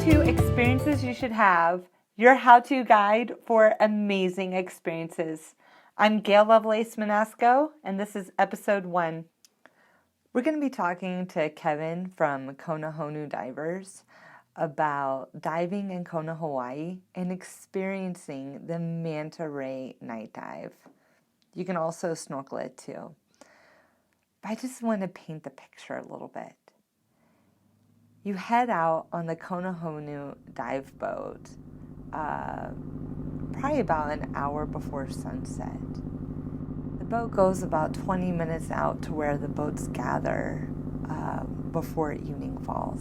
to Experiences You Should Have, your how-to guide for amazing experiences. I'm Gail Lovelace Manasco, and this is episode 1. We're going to be talking to Kevin from Kona Divers about diving in Kona, Hawaii, and experiencing the Manta Ray night dive. You can also snorkel it too. But I just want to paint the picture a little bit. You head out on the Kona dive boat probably about an hour before sunset. The boat goes about 20 minutes out to where the boats gather before evening falls.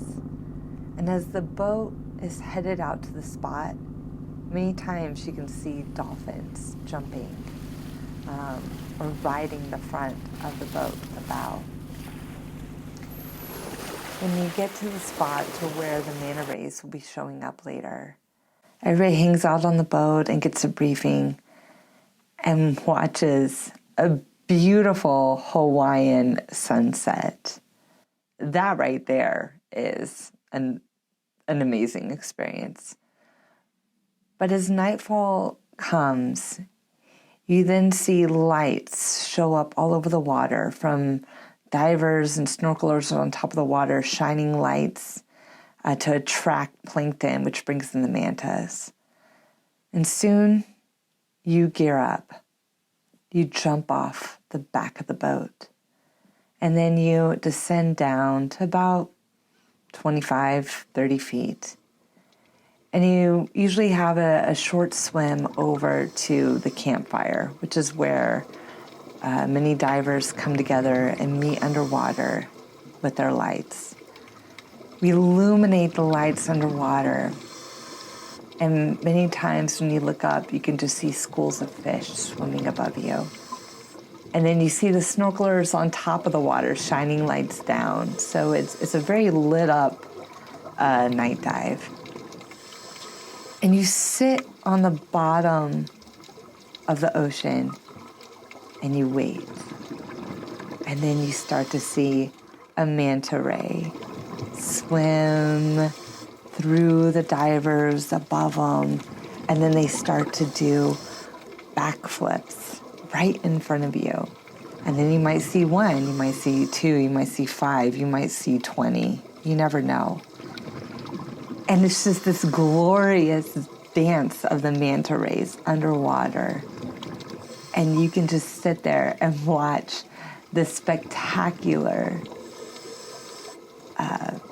And as the boat is headed out to the spot, many times you can see dolphins jumping or riding the front of the boat, the bow. When you get to the spot to where the Manta Rays will be showing up later, everybody hangs out on the boat and gets a briefing and watches a beautiful Hawaiian sunset. That right there is an amazing experience. But as nightfall comes, you then see lights show up all over the water from divers and snorkelers on top of the water, shining lights to attract plankton, which brings in the mantas. And soon you gear up. You jump off the back of the boat. And then you descend down to about 25, 30 feet. And you usually have a short swim over to the campfire, which is where many divers come together and meet underwater with their lights. We illuminate the lights underwater, and many times when you look up, you can just see schools of fish swimming above you. And then you see the snorkelers on top of the water shining lights down. So it's a very lit up night dive. And you sit on the bottom of the ocean and you wait. And then you start to see a manta ray swim through the divers above them. And then they start to do backflips right in front of you. And then you might see 1, you might see 2, you might see 5, you might see 20. You never know. And it's just this glorious dance of the manta rays underwater. And you can just sit there and watch the spectacular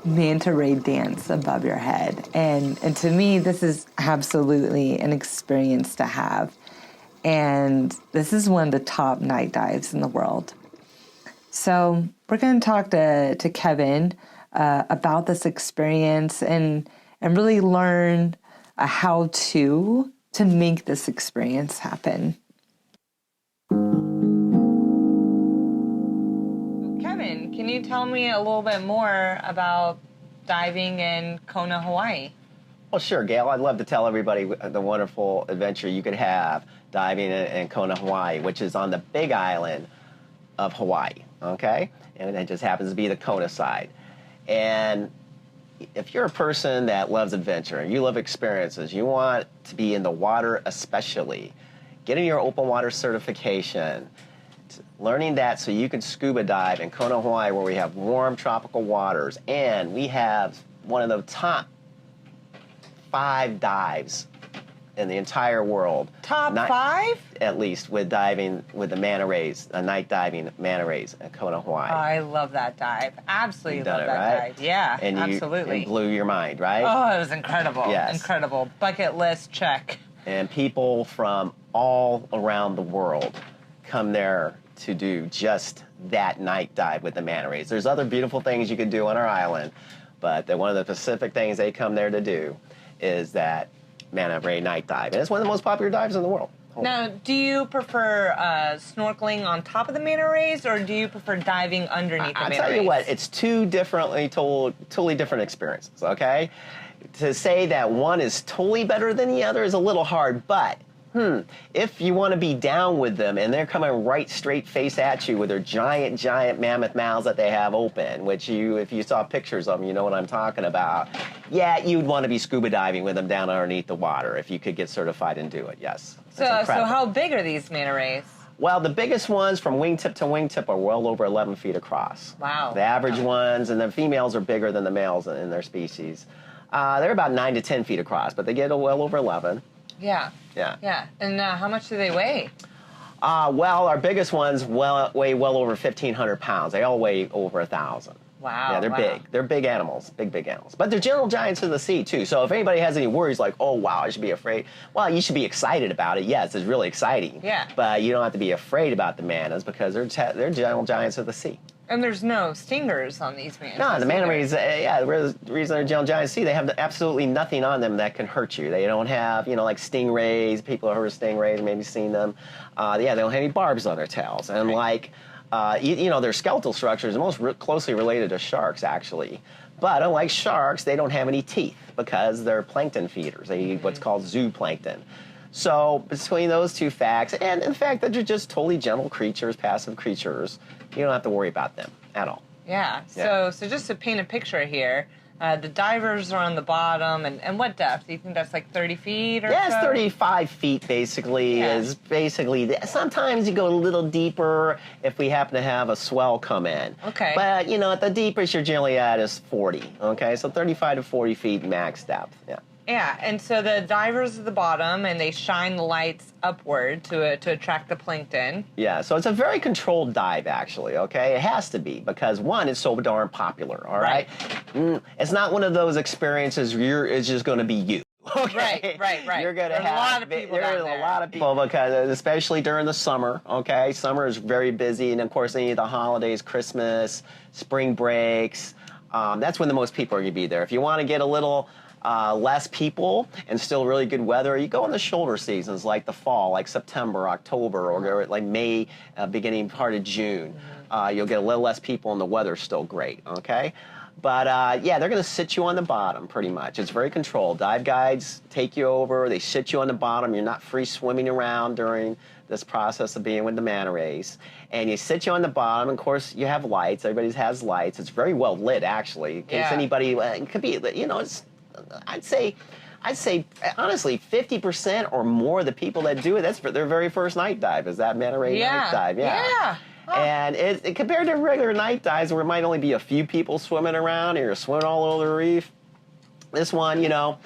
manta ray dance above your head. And to me, this is absolutely an experience to have. And this is one of the top night dives in the world. So we're going to talk to Kevin about this experience and really learn how to make this experience happen. Kevin, can you tell me a little bit more about diving in Kona, Hawaii? Well, sure, Gail. I'd love to tell everybody the wonderful adventure you could have diving in Kona, Hawaii, which is on the big island of Hawaii, okay? And it just happens to be the Kona side. And if you're a person that loves adventure and you love experiences, you want to be in the water especially, getting your open water certification, learning that so you can scuba dive in Kona, Hawaii, where we have warm tropical waters, and we have one of the top 5 dives in the entire world. Top 5? At least with diving with the Manta Rays, night diving Manta Rays in Kona, Hawaii. Oh, I love that dive. Absolutely love that right? dive. Yeah, and absolutely. It blew your mind, right? Oh, it was incredible. Yes. Incredible. Bucket list check. And people from all around the world come there to do just that night dive with the Manta Rays. There's other beautiful things you could do on our island, but one of the specific things they come there to do is that Manta Ray night dive. And it's one of the most popular dives in the world. Now, do you prefer snorkeling on top of the Manta Rays, or do you prefer diving underneath the Manta Rays? I'll tell you what, it's two totally different experiences, okay? To say that one is totally better than the other is a little hard, but If you want to be down with them and they're coming right straight face at you with their giant, giant mammoth mouths that they have open, which if you saw pictures of them, you know what I'm talking about. Yeah, you'd want to be scuba diving with them down underneath the water if you could get certified and do it, yes. So how big are these manta rays? Well, the biggest ones from wingtip to wingtip are well over 11 feet across. Wow. The average ones, and the females are bigger than the males in their species. They're about 9 to 10 feet across, but they get well over 11. Yeah. Yeah. Yeah. And how much do they weigh? Well, our biggest ones weigh well over 1,500 pounds. They all weigh over 1,000. Wow. Yeah, they're big. They're big animals, big animals. But they're gentle giants of the sea, too. So if anybody has any worries like, oh, wow, I should be afraid, well, you should be excited about it. Yes, it's really exciting. Yeah. But you don't have to be afraid about the mantas because they're gentle giants of the sea. And there's no stingers on these mantas. No, the manta rays, the reason they're gentle giants of the sea, they have absolutely nothing on them that can hurt you. They don't have, like stingrays. People have heard of stingrays, maybe seen them. They don't have any barbs on their tails. And their skeletal structure is most closely related to sharks, actually. But unlike sharks, they don't have any teeth because they're plankton feeders. They eat what's called zooplankton. So between those two facts and the fact that they're just totally gentle creatures, passive creatures, you don't have to worry about them at all. Yeah. So just to paint a picture here, the divers are on the bottom, and what depth? Do you think that's like 30 feet or so? It's 35 feet basically. Is basically, sometimes you go a little deeper if we happen to have a swell come in. Okay. But, at the deepest you're generally at is 40, okay? So 35 to 40 feet max depth, yeah. Yeah, and so the divers at the bottom, and they shine the lights upward to attract the plankton. Yeah, so it's a very controlled dive, actually, okay? It has to be, because, one, it's so darn popular, all right? It's not one of those experiences where it's just going to be you. Okay. Right. You're going to have a lot of people down there. There's a lot of people because, especially during the summer, okay? Summer is very busy, and, of course, any of the holidays, Christmas, spring breaks, that's when the most people are going to be there. If you want to get a little less people and still really good weather, you go in the shoulder seasons like the fall, like September, October, or like May, beginning part of June. You'll get a little less people and the weather's still great, okay? But they're going to sit you on the bottom pretty much. It's very controlled. Dive guides take you over. They sit you on the bottom. You're not free swimming around during this process of being with the manta rays. And you sit you on the bottom. Of course, you have lights. Everybody has lights. It's very well lit, actually. In case anybody, it could be, it's, I'd say, honestly, 50% or more of the people that do it, that's for their very first night dive, is that manta ray night dive. Yeah. Oh. And it compared to regular night dives where it might only be a few people swimming around and you're swimming all over the reef, this one, you're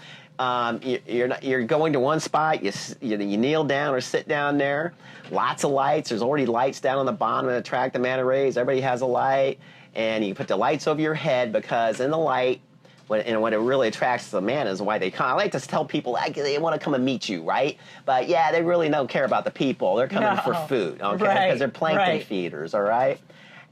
going to one spot, you kneel down or sit down there, lots of lights, there's already lights down on the bottom that attract the manta rays, everybody has a light, and you put the lights over your head because in the light, what it really attracts the mantas, why they come. I like to tell people they want to come and meet you, right? But they really don't care about the people. They're coming for food, okay? Because they're plankton feeders, all right?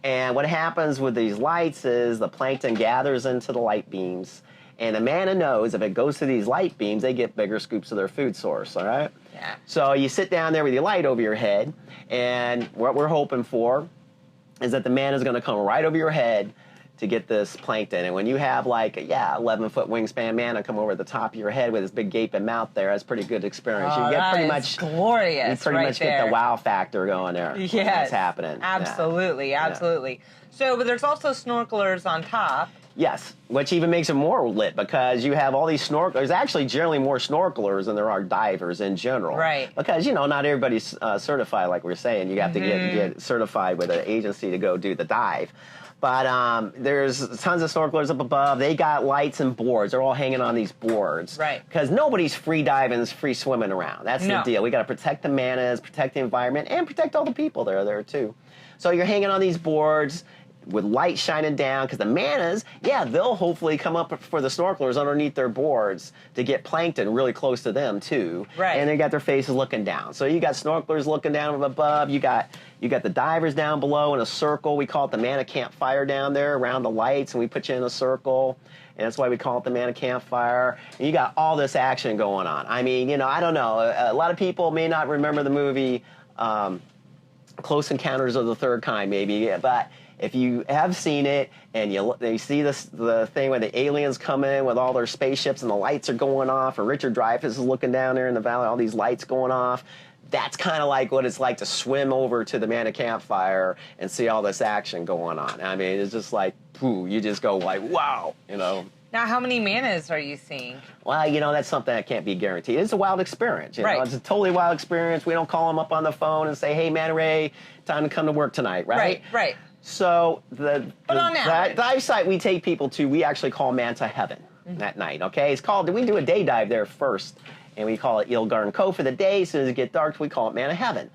And what happens with these lights is the plankton gathers into the light beams, and the manta knows if it goes to these light beams, they get bigger scoops of their food source, all right? Yeah. So you sit down there with your light over your head, and what we're hoping for is that the manta's going to come right over your head to get this plankton. And when you have 11-foot wingspan manta come over the top of your head with this big gaping mouth there, that's a pretty good experience. Oh, you get pretty much glorious. You pretty much get the wow factor going there. Yes. That's happening. Absolutely. So, but there's also snorkelers on top. Yes, which even makes it more lit because you have all these snorkelers. There's actually generally more snorkelers than there are divers in general. Right. Because, not everybody's certified, like we're saying. You have to get certified with an agency to go do the dive. But there's tons of snorkelers up above. They got lights and boards. They're all hanging on these boards. Right. Because nobody's free diving, free swimming around. That's the deal. We got to protect the mantas, protect the environment, and protect all the people that are there, too. So you're hanging on these boards with light shining down, because the mantas, they'll hopefully come up for the snorkelers underneath their boards to get plankton really close to them, too. Right. And they got their faces looking down. So you got snorkelers looking down from above. You got the divers down below in a circle. We call it the manta campfire down there around the lights, and we put you in a circle. And that's why we call it the manta campfire. And you got all this action going on. I mean, I don't know. A lot of people may not remember the movie Close Encounters of the Third Kind, maybe. But if you have seen it and you see the thing where the aliens come in with all their spaceships and the lights are going off, and Richard Dreyfuss is looking down there in the valley, all these lights going off, that's kind of like what it's like to swim over to the Manta campfire and see all this action going on. I mean, it's just like, pooh, you just go like, wow, you know. Now, how many mantas are you seeing? Well, you know, that's something that can't be guaranteed. It's a wild experience. You know? It's a totally wild experience. We don't call them up on the phone and say, hey, Manta Ray, time to come to work tonight, right? Right. So the average, dive site we take people to, we actually call Manta Heaven that night, okay? It's called, we do a day dive there first, and we call it Eel Garden Cove for the day. As soon as it gets dark, we call it Manta Heaven.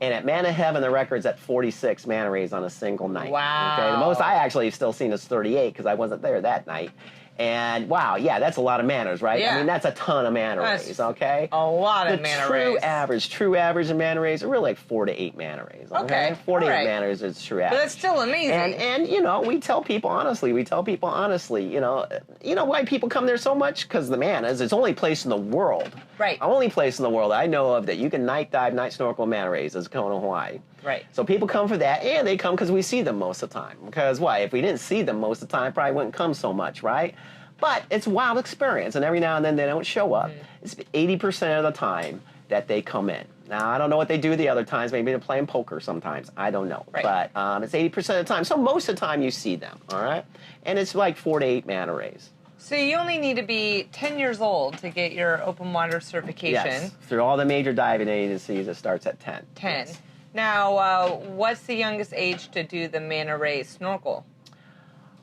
And at Manta Heaven, the record's at 46 manta rays on a single night. Wow. Okay, the most I actually have still seen is 38 because I wasn't there that night. And wow, yeah, that's a lot of mantas, right? Yeah. I mean, that's a ton of manta rays, okay? A lot of manta rays. True average of manta rays are really like 4 to 8 manta rays. Okay. 4 to 8 manta rays is true average. But that's still amazing. And you know, we tell people honestly, you know why people come there so much? Because the mantas, it's the only place in the world. Right. Only place in the world I know of that you can night dive, night snorkel manta rays is Kona, Hawaii. Right. So people come for that, and they come because we see them most of the time. Because why? If we didn't see them most of the time, probably wouldn't come so much, right? But it's a wild experience, and every now and then they don't show up. It's 80% of the time that they come in. Now, I don't know what they do the other times. Maybe they're playing poker sometimes. I don't know. Right. But it's 80% of the time. So most of the time you see them, all right? And it's like 4 to 8 manta rays. So you only need to be 10 years old to get your open water certification. Yes. Through all the major diving agencies, it starts at 10. 10. Yes. Now, what's the youngest age to do the Manta Ray snorkel?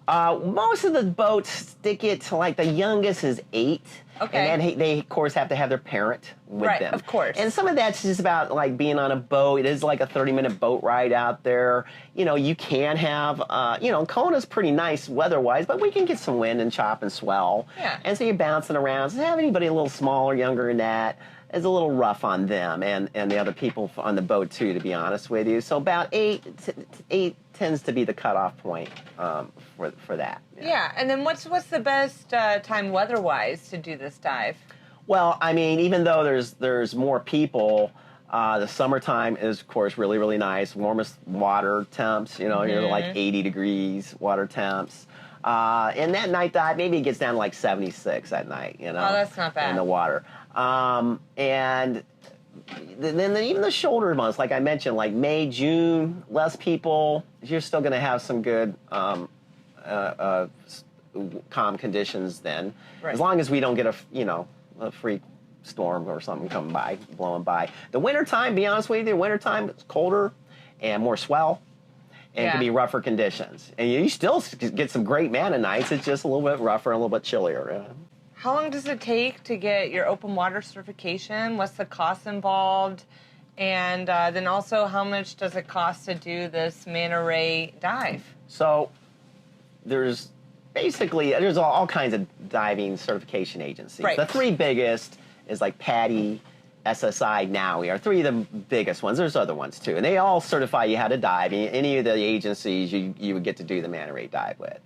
Most of the boats stick it to like the youngest is 8. Okay. And then they, of course, have to have their parent with them. Right, of course. And some of that's just about like being on a boat. It is like a 30-minute boat ride out there. You know, you can have, you know, Kona's pretty nice weather-wise, but we can get some wind and chop and swell. Yeah. And so you're bouncing around. So have anybody a little smaller, younger than that is a little rough on them and the other people on the boat too, to be honest with you. So about 8 tends to be the cutoff point for that. Yeah, and then what's the best time weather-wise to do this dive? Well, I mean, even though there's more people, the summertime is, of course, really, really nice. Warmest water temps, you know, you're like 80 degrees water temps. And that night dive, maybe it gets down to like 76 at night, you know. Oh, that's not bad. In the water. And then even the shoulder months, like I mentioned, like May, June, less people, you're still going to have some good calm conditions then. Right. As long as we don't get a freak storm or something coming by, blowing by. The wintertime, be honest with you, wintertime, it's colder and more swell. And it can be rougher conditions. And you still get some great manta nights. It's just a little bit rougher and a little bit chillier. How long does it take to get your open water certification? What's the cost involved? And then also, how much does it cost to do this Manta Ray dive? So there's all kinds of diving certification agencies. Right. The 3 biggest is like PADI, SSI, NAUI are 3 of the biggest ones. There's other ones too. And they all certify you how to dive. Any of the agencies you would get to do the Manta Ray dive with.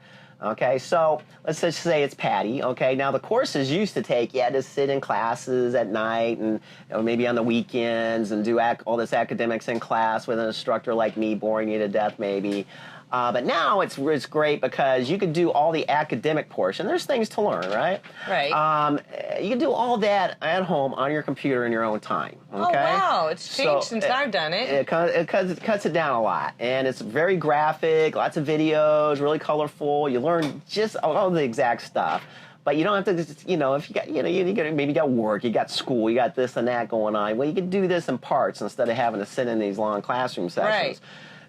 Okay, so let's just say it's PADI. Okay, now the courses used to take, you had to sit in classes at night and maybe on the weekends and do all this academics in class with an instructor like me boring you to death maybe. But now it's great because you can do all the academic portion. There's things to learn, right? Right. You can do all that at home on your computer in your own time. Okay? Oh, wow. It's changed since I've done it. It cuts it down a lot. And it's very graphic, lots of videos, really colorful. You learn just all the exact stuff. But you don't have to, if you got, maybe you got work, you got school, you got this and that going on. Well, you can do this in parts instead of having to sit in these long classroom sessions. Right.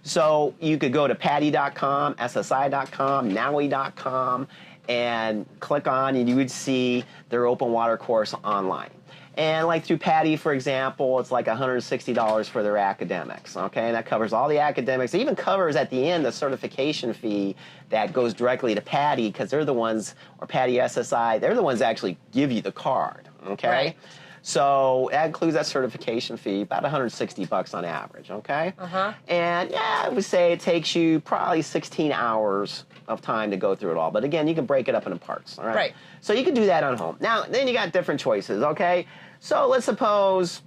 So you could go to PADI.com, SSI.com, NAUI.com, and click on, and you would see their open water course online. And like through PADI, for example, it's like $160 for their academics, okay? And that covers all the academics. It even covers at the end the certification fee that goes directly to PADI because they're the ones, or PADI SSI, they're the ones that actually give you the card, okay? Right. So that includes that certification fee, about $160 on average, okay? And yeah, I would say it takes you probably 16 hours of time to go through it all. But again, you can break it up into parts, all right? Right. So you can do that on home. Now, then you got different choices, okay? So let's suppose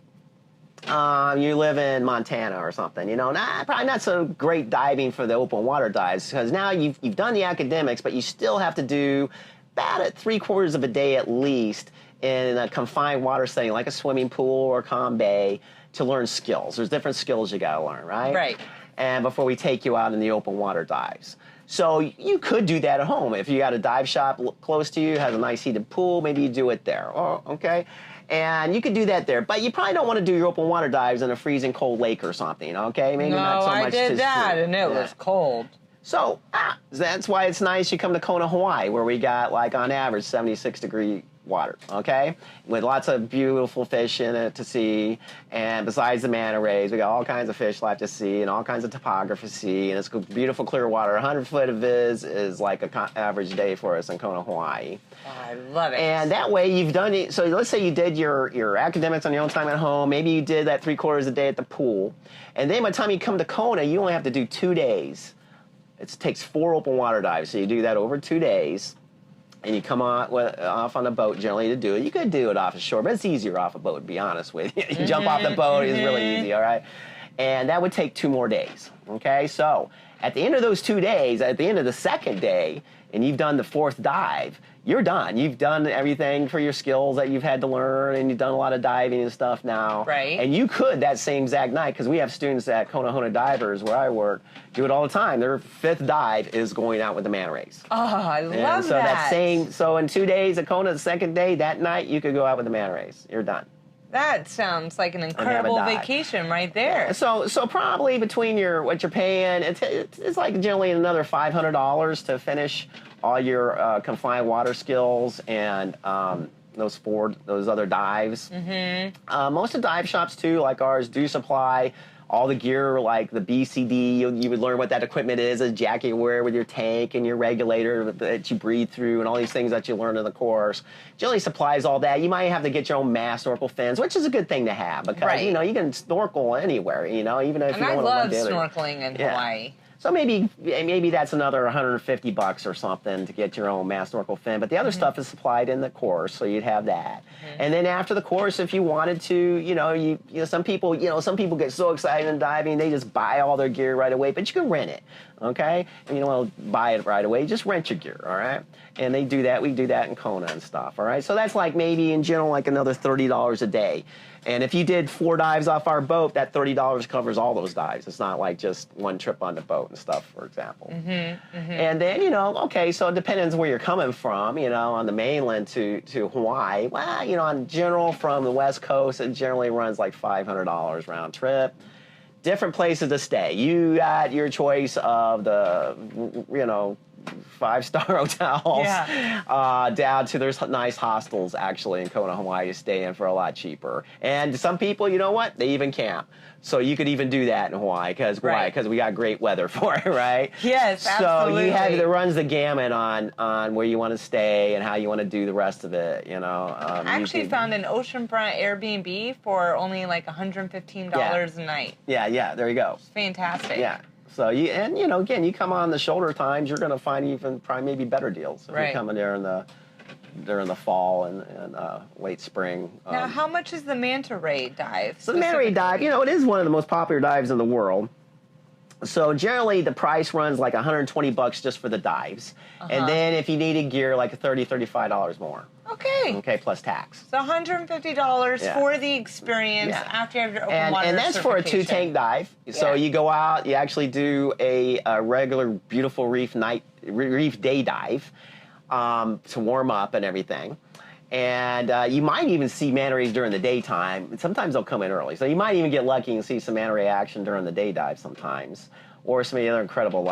you live in Montana or something, you know, probably not so great diving for the open water dives, because now you've done the academics, but you still have to do about at 3/4 of a day at least in a confined water setting like a swimming pool or calm bay to learn skills. There's different skills you got to learn, right? Right. And before we take you out in the open water dives. So you could do that at home. If you got a dive shop close to you, has a nice heated pool, maybe you do it there, okay? And you could do that there, but you probably don't want to do your open water dives in a freezing cold lake or something, okay? Maybe no, not so much I did that, and it was cold. So that's why it's nice you come to Kona, Hawaii, where we got, like, on average, 76-degree water, okay? With lots of beautiful fish in it to see. And besides the manta rays, we got all kinds of fish life to see and all kinds of topography to see. And it's beautiful, clear water. 100 foot of viz is like an average day for us in Kona, Hawaii. Oh, I love it. And that way you've done it. So let's say you did your academics on your own time at home. Maybe you did that 3/4 a day at the pool. And then by the time you come to Kona, you only have to do 2 days. It takes 4 open water dives. So you do that over 2 days. And you come off on a boat generally to do it. You could do it off the shore, but it's easier off a boat, to be honest with you. You jump off the boat, it's really easy, all right? And that would take 2 more days, okay? So at the end of those 2 days, at the end of the second day, and you've done the 4th dive, you're done. You've done everything for your skills that you've had to learn, and you've done a lot of diving and stuff now. Right. And you could, that same exact night, because we have students at Kona Divers, where I work, do it all the time. Their 5th dive is going out with the manta rays. Oh, I love so so in 2 days at Kona, the second day, that night, you could go out with the manta rays. You're done. That sounds like an incredible vacation right there. So probably between what you're paying, it's like generally another $500 to finish all your confined water skills and those other dives. Mm-hmm. Most of the dive shops too, like ours, do supply all the gear, like the BCD. You would learn what that equipment is, a jacket you wear with your tank and your regulator that you breathe through, and all these things that you learn in the course. Generally supplies all that. You might have to get your own mass snorkel fins, which is a good thing to have, because you know you can snorkel anywhere. You know, even if you don't want to. And I love snorkeling in Hawaii. So maybe that's another $150 or something to get your own mass snorkel fin. But the other stuff is supplied in the course, so you'd have that. And then after the course, if you wanted to, you know, some people get so excited in diving they just buy all their gear right away. But you can rent it, okay? And you don't want to buy it right away. Just rent your gear, all right? And they do that. We do that in Kona and stuff, all right? So that's like maybe in general like another $30 a day. And if you did 4 dives off our boat, that $30 covers all those dives. It's not like just one trip on the boat and stuff, for example. And then, you know, okay, so it depends where you're coming from, you know, on the mainland to Hawaii. Well, you know, in general, from the West Coast, it generally runs like $500 round trip. Different places to stay. You got your choice of the, you know, 5-star hotels down to there's nice hostels actually in Kona, Hawaii to stay in for a lot cheaper. And some people, you know what, they even camp. So you could even do that in Hawaii because we got great weather for it, right? Yes, absolutely. So it runs the gamut on where you want to stay and how you want to do the rest of it, you know. I actually found an oceanfront Airbnb for only like $115 a night. Yeah, there you go. Fantastic. Yeah. So you know, again, you come on the shoulder times, you're going to find even probably maybe better deals if you're coming there during the fall and late spring. Now, how much is the manta ray dive? So the manta ray dive, you know, it is one of the most popular dives in the world. So generally, the price runs like $120 just for the dives, and then if you needed gear, like $30, $35 more. Okay, plus tax. So $150 for the experience after you have your open water and that's for a 2-tank dive. So you go out, you actually do a regular beautiful reef day dive to warm up and everything. And you might even see manta rays during the daytime. Sometimes they'll come in early. So you might even get lucky and see some manta ray action during the day dive sometimes. Or some other incredible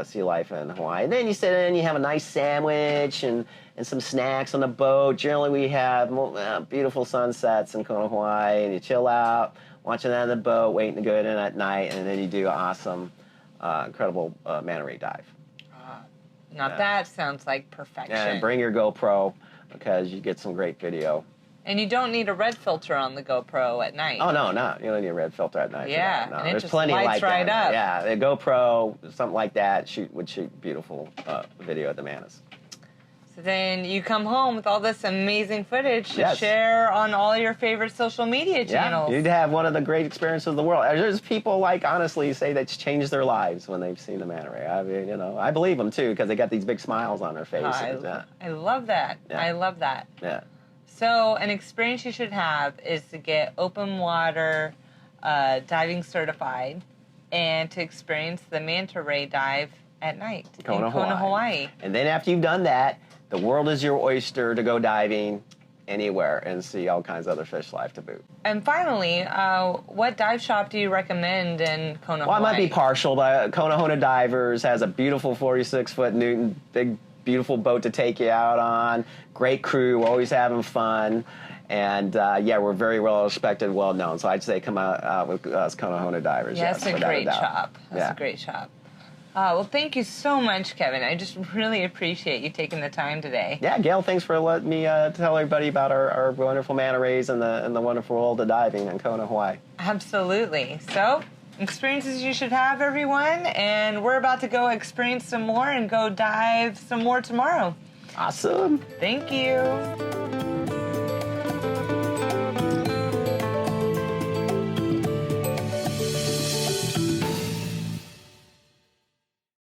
sea life in Hawaii. And then you sit in, you have a nice sandwich and some snacks on the boat. Generally, we have beautiful sunsets in Kona, Hawaii, and you chill out, watching that on the boat, waiting to go in at night, and then you do an awesome, incredible manta ray dive. Now that sounds like perfection. And bring your GoPro because you get some great video. And you don't need a red filter on the GoPro at night. Oh, no. You don't need a red filter at night. Yeah, for that. No, and it there's just plenty lights like right that. up. Yeah, the GoPro, something like that, would shoot beautiful video of the mantas. So then you come home with all this amazing footage to Yes. share on all your favorite social media channels. Yeah, you'd have one of the great experiences of the world. There's people, like, honestly, say that's changed their lives when they've seen the manta ray. I mean, you know, I believe them too, because they got these big smiles on their faces. I love that. Yeah. I love that. Yeah. So an experience you should have is to get open water diving certified and to experience the manta ray dive at night in Kona, Hawaii. And then after you've done that, the world is your oyster to go diving anywhere and see all kinds of other fish life to boot. And finally, what dive shop do you recommend in Kona, Well, Hawaii? I might be partial, but Kona Divers has a beautiful 46-foot Newton, big, beautiful boat to take you out on. Great crew, always having fun. And, yeah, we're very well respected, well known. So I'd say come out with us, Kona Divers. Yeah, that's a great shop. That's a great shop. Well, thank you so much, Kevin. I just really appreciate you taking the time today. Yeah, Gail, thanks for letting me tell everybody about our wonderful manta rays and the wonderful world of diving in Kona, Hawaii. Absolutely. So, experiences you should have, everyone. And we're about to go experience some more and go dive some more tomorrow. Awesome. Thank you.